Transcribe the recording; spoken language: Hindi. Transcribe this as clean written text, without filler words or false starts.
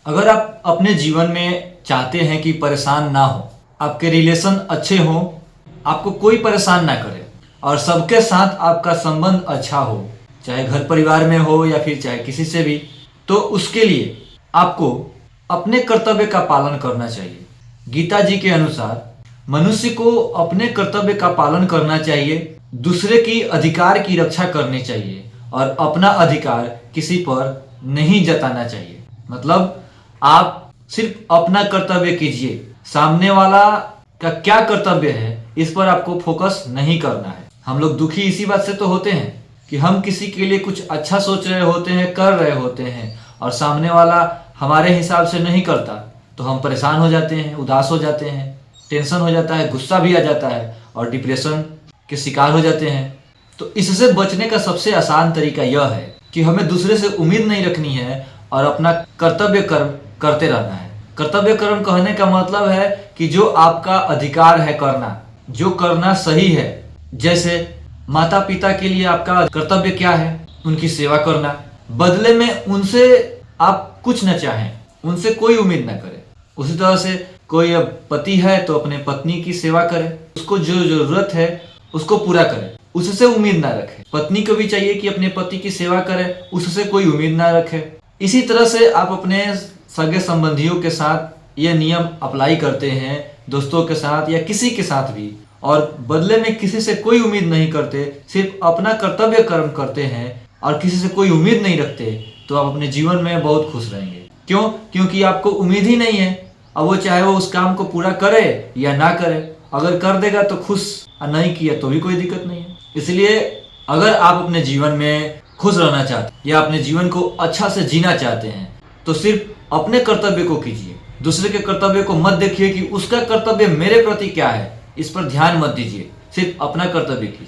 अगर आप अपने जीवन में चाहते हैं कि परेशान ना हो, आपके रिलेशन अच्छे हों, आपको कोई परेशान ना करे और सबके साथ आपका संबंध अच्छा हो, चाहे घर परिवार में हो या फिर चाहे किसी से भी, तो उसके लिए आपको अपने कर्तव्य का पालन करना चाहिए। गीता जी के अनुसार मनुष्य को अपने कर्तव्य का पालन करना चाहिए, दूसरे की अधिकार की रक्षा करनी चाहिए और अपना अधिकार किसी पर नहीं जताना चाहिए। मतलब आप सिर्फ अपना कर्तव्य कीजिए, सामने वाला का क्या कर्तव्य है इस पर आपको फोकस नहीं करना है। हम लोग दुखी इसी बात से तो होते हैं कि हम किसी के लिए कुछ अच्छा सोच रहे होते हैं, कर रहे होते हैं और सामने वाला हमारे हिसाब से नहीं करता तो हम परेशान हो जाते हैं, उदास हो जाते हैं, टेंशन हो जाता है, गुस्सा भी आ जाता है और डिप्रेशन के शिकार हो जाते हैं। तो इससे बचने का सबसे आसान तरीका यह है कि हमें दूसरे से उम्मीद नहीं रखनी है और अपना कर्तव्य कर्म करते रहना है। कर्तव्य कर्म कहने का मतलब है कि जो आपका अधिकार है करना, जो करना सही है। जैसे माता पिता के लिए आपका कर्तव्य क्या है? उनकी सेवा करना। बदले में उनसे आप कुछ न चाहें, उनसे कोई उम्मीद न करें। उसी तरह से कोई अब पति है तो अपने पत्नी की सेवा करे, उसको जो जरूरत है उसको पूरा करे, उससे उम्मीद ना रखे। पत्नी को भी चाहिए कि अपने पति की सेवा करे, उससे कोई उम्मीद ना रखे। इसी तरह से आप अपने सगे संबंधियों के साथ यह नियम अप्लाई करते हैं, दोस्तों के साथ या किसी के साथ भी, और बदले में किसी से कोई उम्मीद नहीं करते, सिर्फ अपना कर्तव्य कर्म करते हैं और किसी से कोई उम्मीद नहीं रखते, तो आप अपने जीवन में बहुत खुश रहेंगे। क्यों? क्योंकि आपको उम्मीद ही नहीं है। अब वो चाहे वो उस काम को पूरा करे या ना करे, अगर कर देगा तो खुश और नहीं किया तो भी कोई दिक्कत नहीं है। इसलिए अगर आप अपने जीवन में खुश रहना चाहते हैं या अपने जीवन को अच्छा से जीना चाहते हैं तो सिर्फ अपने कर्तव्य को कीजिए। दूसरे के कर्तव्य को मत देखिए कि उसका कर्तव्य मेरे प्रति क्या है, इस पर ध्यान मत दीजिए, सिर्फ अपना कर्तव्य कीजिए।